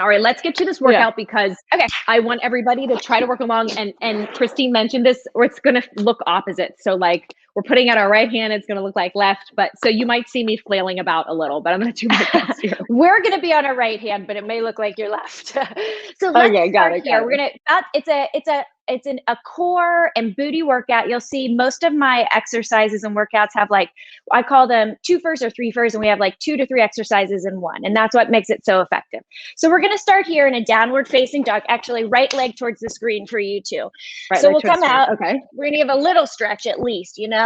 All right, let's get to this workout because I want everybody to try to work along. And Christine mentioned this, or it's going to look opposite. So like we're putting out our right hand, it's going to look like left. But so you might see me flailing about a little, but I'm going to do my best here. We're going to be on our right hand, but it may look like you're left. So let's start here. We're going to, it's a core and booty workout. You'll see most of my exercises and workouts have like, I call them 2 firsts or 3 firsts, and we have like 2 to 3 exercises in one. And that's what makes it so effective. So we're going to start here in a downward facing dog, actually right leg towards the screen for you too. Right, so we'll come out. Okay. We're going to give a little stretch at least, you know?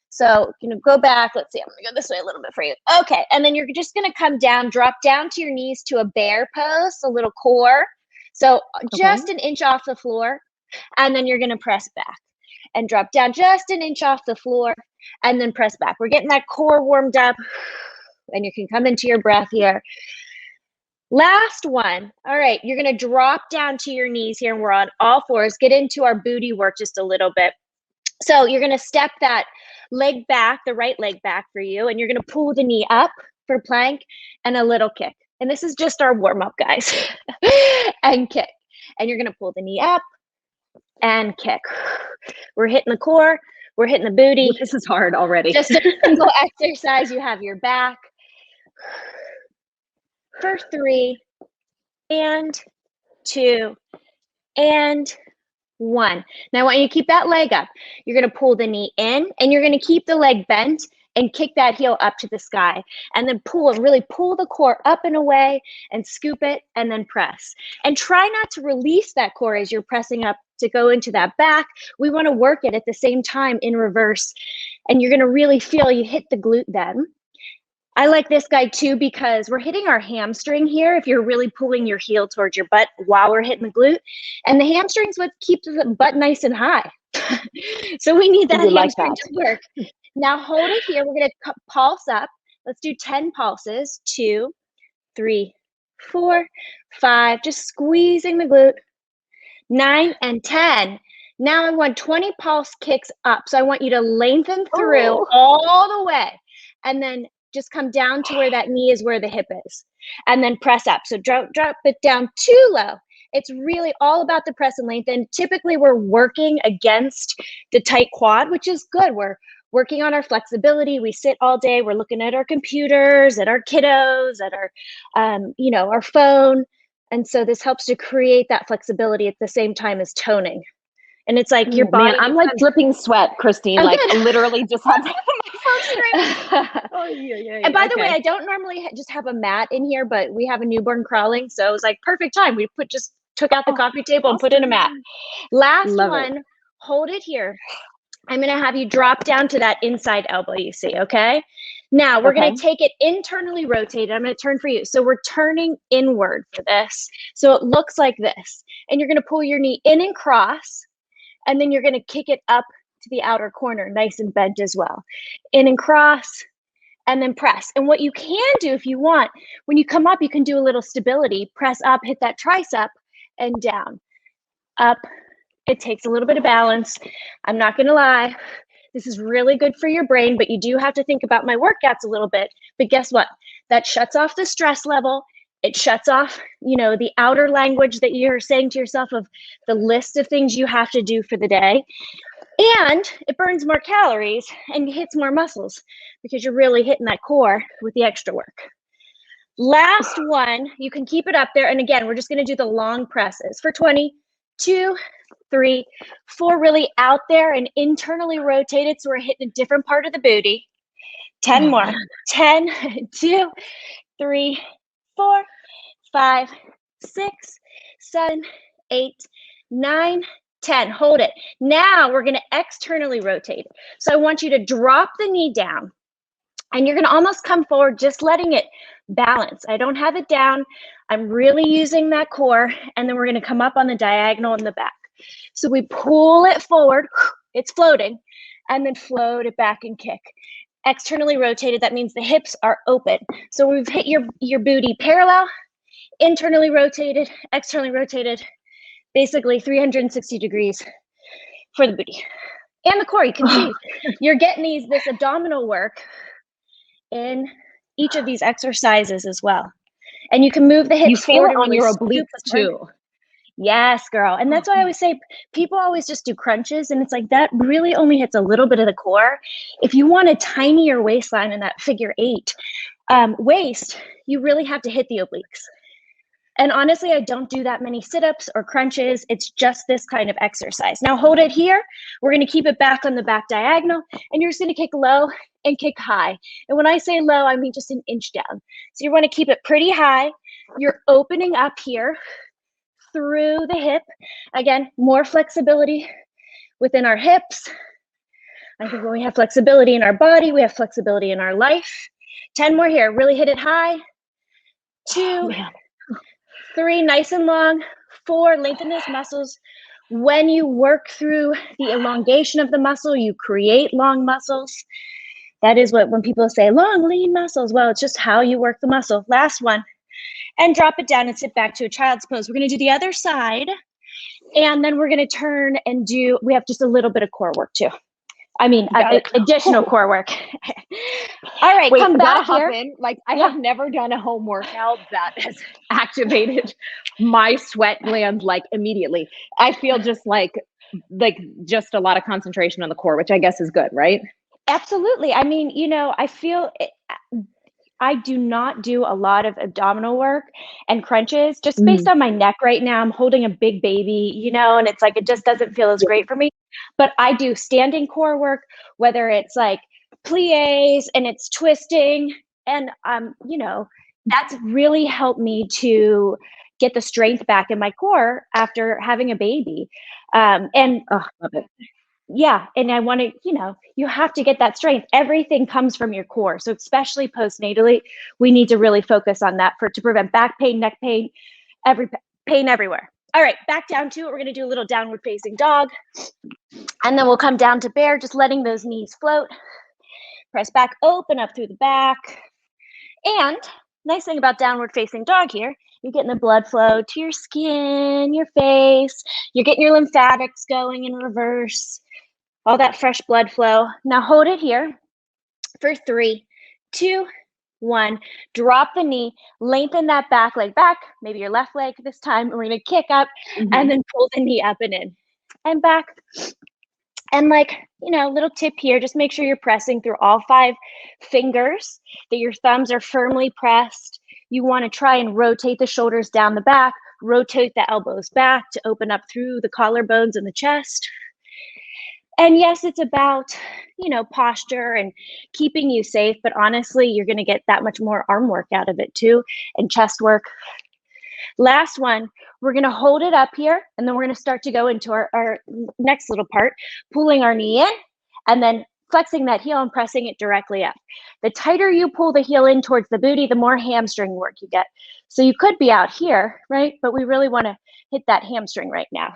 So go back. Let's see. I'm going to go this way a little bit for you. Okay. And then you're just going to come down, drop down to your knees to a bear pose, a little core. So just an inch off the floor. And then you're going to press back and drop down just an inch off the floor and then press back. We're getting that core warmed up, and you can come into your breath here. Last one. All right. You're going to drop down to your knees here, and we're on all fours. Get into our booty work just a little bit. So you're going to step that leg back, the right leg back for you, and you're going to pull the knee up for plank and a little kick. And this is just our warm up, guys. And kick. And you're going to pull the knee up and kick. We're hitting the core. We're hitting the booty. This is hard already. Just a single exercise. You have your back. For 3 and 2 and 1. Now I want you to keep that leg up. You're going to pull the knee in, and you're going to keep the leg bent and kick that heel up to the sky, and then really pull the core up and away and scoop it and then press. And try not to release that core as you're pressing up to go into that back. We want to work it at the same time in reverse, and you're going to really feel you hit the glute then. I like this guy too because we're hitting our hamstring here if you're really pulling your heel towards your butt while we're hitting the glute. And the hamstring's what keeps the butt nice and high. So we need that hamstring to work. Now hold it here. We're going to pulse up. Let's do 10 pulses. 2, 3, 4, 5. Just squeezing the glute. 9 and 10. Now I want 20 pulse kicks up. So I want you to lengthen through all the way. And then just come down to where that knee is, where the hip is. And then press up. So drop it down too low. It's really all about the press and lengthen. Typically, we're working against the tight quad, which is good. We're working on our flexibility. We sit all day. We're looking at our computers, at our kiddos, at our, our phone. And so this helps to create that flexibility at the same time as toning. And it's like your body. Man, I'm like dripping sweat, Christine. Literally just had my first drink. And by the way, I don't normally just have a mat in here, but we have a newborn crawling. So it was like perfect time. We just took out the coffee table and put in a mat. Last one, hold it here. I'm going to have you drop down to that inside elbow you see, okay? Now we're going to take it internally rotated. I'm going to turn for you. So we're turning inward for this. So it looks like this. And you're going to pull your knee in and cross. And then you're going to kick it up to the outer corner, nice and bent as well. In and cross, and then press. And what you can do if you want, when you come up, you can do a little stability. Press up, hit that tricep, and down. Up. It takes a little bit of balance. I'm not going to lie. This is really good for your brain, but you do have to think about my workouts a little bit. But guess what? That shuts off the stress level. It shuts off, the outer language that you're saying to yourself of the list of things you have to do for the day. And it burns more calories and hits more muscles because you're really hitting that core with the extra work. Last one, you can keep it up there. And again, we're just going to do the long presses for 20, 2, 3, 4, really out there and internally rotated. So we're hitting a different part of the booty. 10 more. 10, 2, 3, 4, 5, 6, 7, 8, 9, 10. Hold it. Now we're going to externally rotate. So I want you to drop the knee down and you're going to almost come forward, just letting it balance. I don't have it down. I'm really using that core. And then we're going to come up on the diagonal in the back. So we pull it forward. It's floating. And then float it back and kick. Externally rotated, that means the hips are open. So we've hit your booty parallel, internally rotated, externally rotated, basically 360 degrees for the booty. And the core, you can see, you're getting this abdominal work in each of these exercises as well. And you can move the hips you feel forward it on really your obliques too. Yes, girl. And that's why I always say people always just do crunches, and it's like that really only hits a little bit of the core. If you want a tinier waistline in that figure 8 waist, you really have to hit the obliques. And honestly, I don't do that many sit-ups or crunches. It's just this kind of exercise. Now hold it here. We're going to keep it back on the back diagonal, and you're just going to kick low and kick high. And when I say low, I mean just an inch down. So you want to keep it pretty high. You're opening up here through the hip. Again, more flexibility within our hips. I think when we have flexibility in our body, we have flexibility in our life. 10 more here. Really hit it high. 2, 3, nice and long. 4, lengthen those muscles. When you work through the elongation of the muscle, you create long muscles. That is what when people say long, lean muscles. Well, it's just how you work the muscle. Last one. And drop it down and sit back to a child's pose. We're going to do the other side. And then we're going to turn and we have just a little bit of core work too. I mean, additional core work. All right, wait, come back here. I have never done a home workout that has activated my sweat glands immediately. I feel just just a lot of concentration on the core, which I guess is good, right? Absolutely. I mean, I feel I do not do a lot of abdominal work and crunches just based on my neck right now. I'm holding a big baby, and it's it just doesn't feel as great for me. But I do standing core work, whether it's plies and it's twisting. And, that's really helped me to get the strength back in my core after having a baby. Love it. Yeah. And I want to, you have to get that strength. Everything comes from your core. So especially postnatally, we need to really focus on that to prevent back pain, neck pain, pain everywhere. All right, back down to it. We're going to do a little downward facing dog. And then we'll come down to bear, just letting those knees float. Press back, open up through the back. And nice thing about downward facing dog here, you're getting the blood flow to your skin, your face. You're getting your lymphatics going in reverse. All that fresh blood flow. Now hold it here for 3, 2, 1. Drop the knee, lengthen that back leg back, maybe your left leg this time. We're going to kick up and then pull the knee up and in and back. And little tip here, just make sure you're pressing through all 5 fingers, that your thumbs are firmly pressed. You want to try and rotate the shoulders down the back, rotate the elbows back to open up through the collarbones and the chest. And yes, it's about, posture and keeping you safe, but honestly, you're going to get that much more arm work out of it too, and chest work. Last one, we're going to hold it up here, and then we're going to start to go into our next little part, pulling our knee in, and then flexing that heel and pressing it directly up. The tighter you pull the heel in towards the booty, the more hamstring work you get. So you could be out here, right? But we really want to hit that hamstring right now.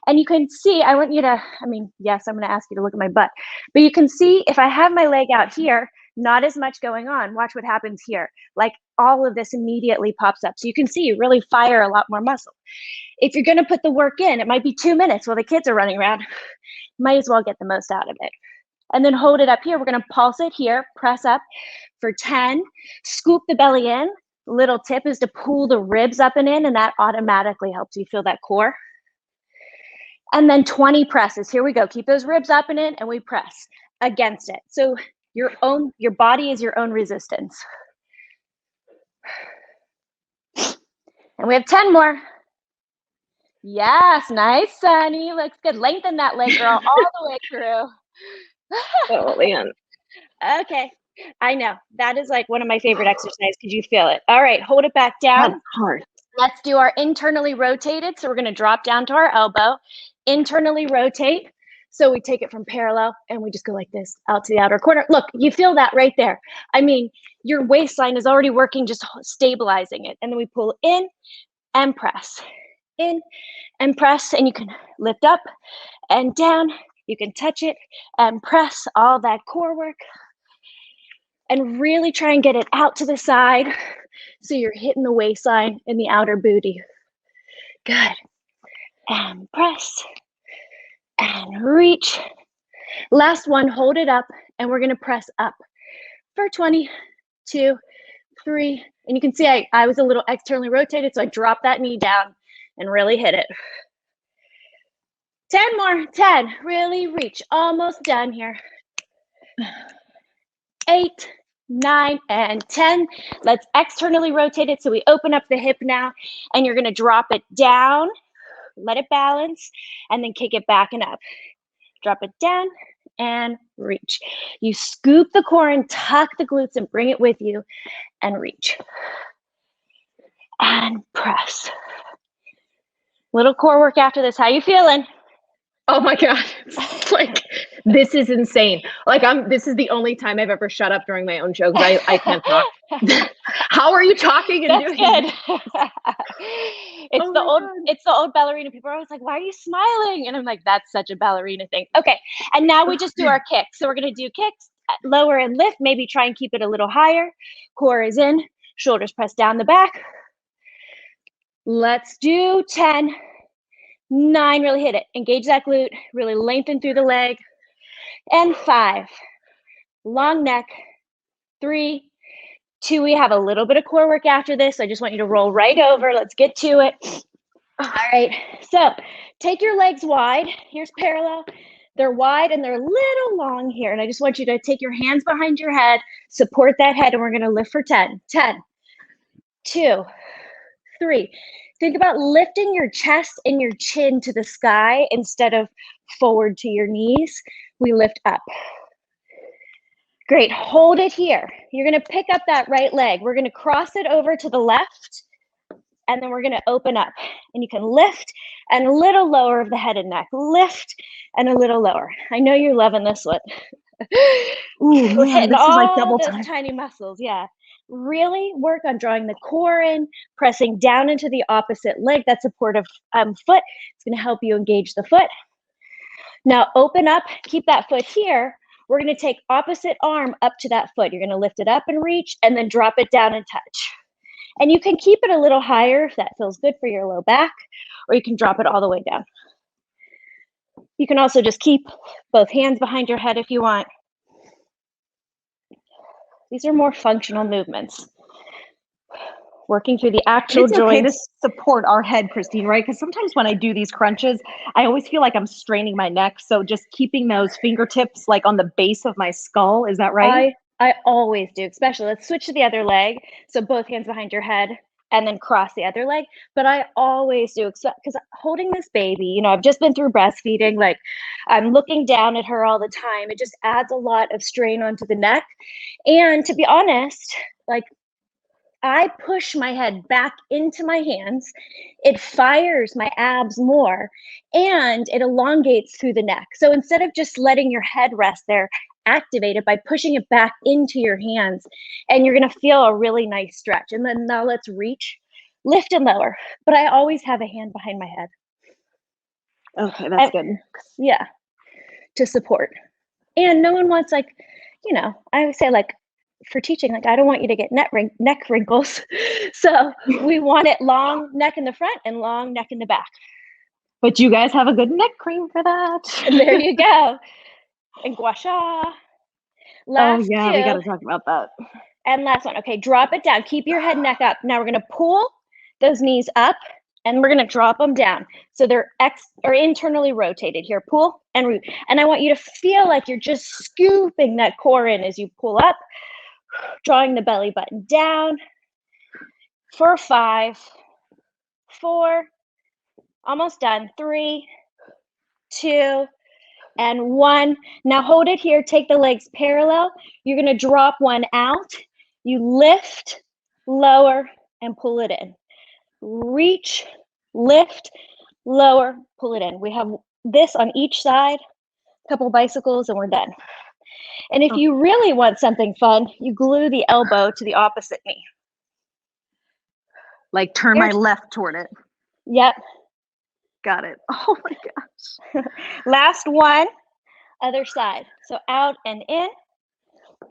And you can see, yes, I'm going to ask you to look at my butt, but you can see if I have my leg out here, not as much going on. Watch what happens here. All of this immediately pops up. So you can see you really fire a lot more muscle. If you're going to put the work in, it might be 2 minutes while the kids are running around. Might as well get the most out of it. And then hold it up here. We're going to pulse it here, press up for 10, scoop the belly in. Little tip is to pull the ribs up and in, and that automatically helps you feel that core. And then 20 presses. Here we go. Keep those ribs up and in, and we press against it. So your body is your own resistance. And we have 10 more. Yes, nice, Sonni. Looks good. Lengthen that leg, girl, all the way through. Oh, man. Okay. I know. That is one of my favorite exercises because you feel it. All right, hold it back down. That's hard. Let's do our internally rotated. So we're going to drop down to our elbow, internally rotate. So we take it from parallel and we just go like this out to the outer corner. Look, you feel that right there. Your waistline is already working, just stabilizing it. And then we pull in and press, in and press. And you can lift up and down. You can touch it and press, all that core work. And really try and get it out to the side so you're hitting the waistline and the outer booty. Good. And press and reach. Last one, hold it up, and we're going to press up for 20, 2, 3, And you can see I was a little externally rotated, so I dropped that knee down and really hit it. 10 more, 10, really reach, almost done here. 8, 9, and 10. Let's externally rotate it, so we open up the hip now, and you're gonna drop it down, let it balance, and then kick it back and up. Drop it down and reach. You scoop the core and tuck the glutes and bring it with you and reach. And press. Little core work after this. How you feeling? Oh my God. Like, this is insane. Like, this is the only time I've ever shut up during my own show because I can't talk. How are you talking and That's doing good. It's the old ballerina. People are always like, why are you smiling? And I'm like, that's such a ballerina thing. Okay. And now we just do our kicks. So we're going to do kicks, lower and lift, maybe try and keep it a little higher. Core is in, shoulders press down the back. Let's do 10, 9, really hit it. Engage that glute, really lengthen through the leg. And 5, long neck. 3, 2, we have a little bit of core work after this. I just want you to roll right over. Let's get to it. All right, so take your legs wide. Here's parallel. They're wide and they're a little long here. And I just want you to take your hands behind your head, support that head, and we're gonna lift for 10. 10, 2, 3. Think about lifting your chest and your chin to the sky instead of forward to your knees. We lift up. Great, hold it here. You're gonna pick up that right leg. We're gonna cross it over to the left, and then we're gonna open up. And you can lift and a little lower of the head and neck. Lift and a little lower. I know you're loving this one. Ooh, We're man, hitting this is like all double those time. tiny muscles, yeah. Really work on drawing the core in, pressing down into the opposite leg, that supportive foot. It's gonna help you engage the foot. Now open up, keep that foot here. We're gonna take opposite arm up to that foot. You're gonna lift it up and reach, and then drop it down and touch. And you can keep it a little higher if that feels good for your low back, or you can drop it all the way down. You can also just keep both hands behind your head if you want. These are more functional movements. Working through the actual joints. It's okay to support our head, Christine, right? Because sometimes when I do these crunches, I always feel like I'm straining my neck. So just keeping those fingertips like on the base of my skull, is that right? I always do, especially, let's switch to the other leg. So both hands behind your head and then cross the other leg. But I always do, because holding this baby, you know, I've just been through breastfeeding, like I'm looking down at her all the time. It just adds a lot of strain onto the neck. And to be honest, like I push my head back into my hands, it fires my abs more, and it elongates through the neck. So instead of just letting your head rest there, activate it by pushing it back into your hands, and you're gonna feel a really nice stretch. And then now let's reach, lift and lower. But I always have a hand behind my head. Okay, that's good. Yeah, to support. And no one wants, like, you know, I would say, like, for teaching, like, I don't want you to get neck wrinkles. So we want it long neck in the front and long neck in the back. But you guys have a good neck cream for that. And there you go. And gua sha. Last we two. got to talk about that. And last one. Okay, drop it down. Keep your head, neck up. Now we're going to pull those knees up, and we're going to drop them down. So they're internally rotated here. Pull and root. And I want you to feel like you're just scooping that core in as you pull up, drawing the belly button down for 5, 4, almost done, 3, 2, and 1. Now hold it here. Take the legs parallel. You're going to drop one out. You lift, lower, and pull it in. Reach, lift, lower, pull it in. We have this on each side, a couple bicycles, and we're done. And if you really want something fun, you glue the elbow to the opposite knee. Like turn my left toward it. Yep. Got it. Oh my gosh. Last one, other side. So out and in.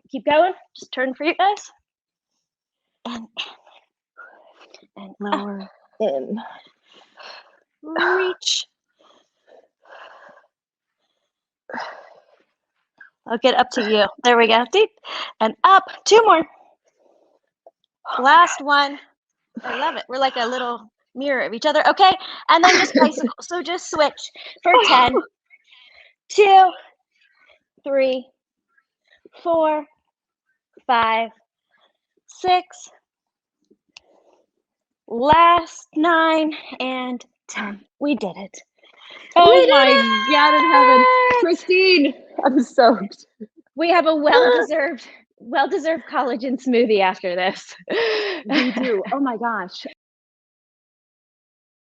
Keep going. Just turn for you guys. And lower, in. Reach. I'll get up to you. There we go. Deep and up. 2 more. Last one. I love it. We're like a little mirror of each other. Okay. And then just bicycle. So just switch for 10, 2, 3, 4, 5, 6, last 9, and 10. We did it. Oh my God in heaven. Christine, I'm soaked. We have a well-deserved collagen smoothie after this. We do. Oh my gosh.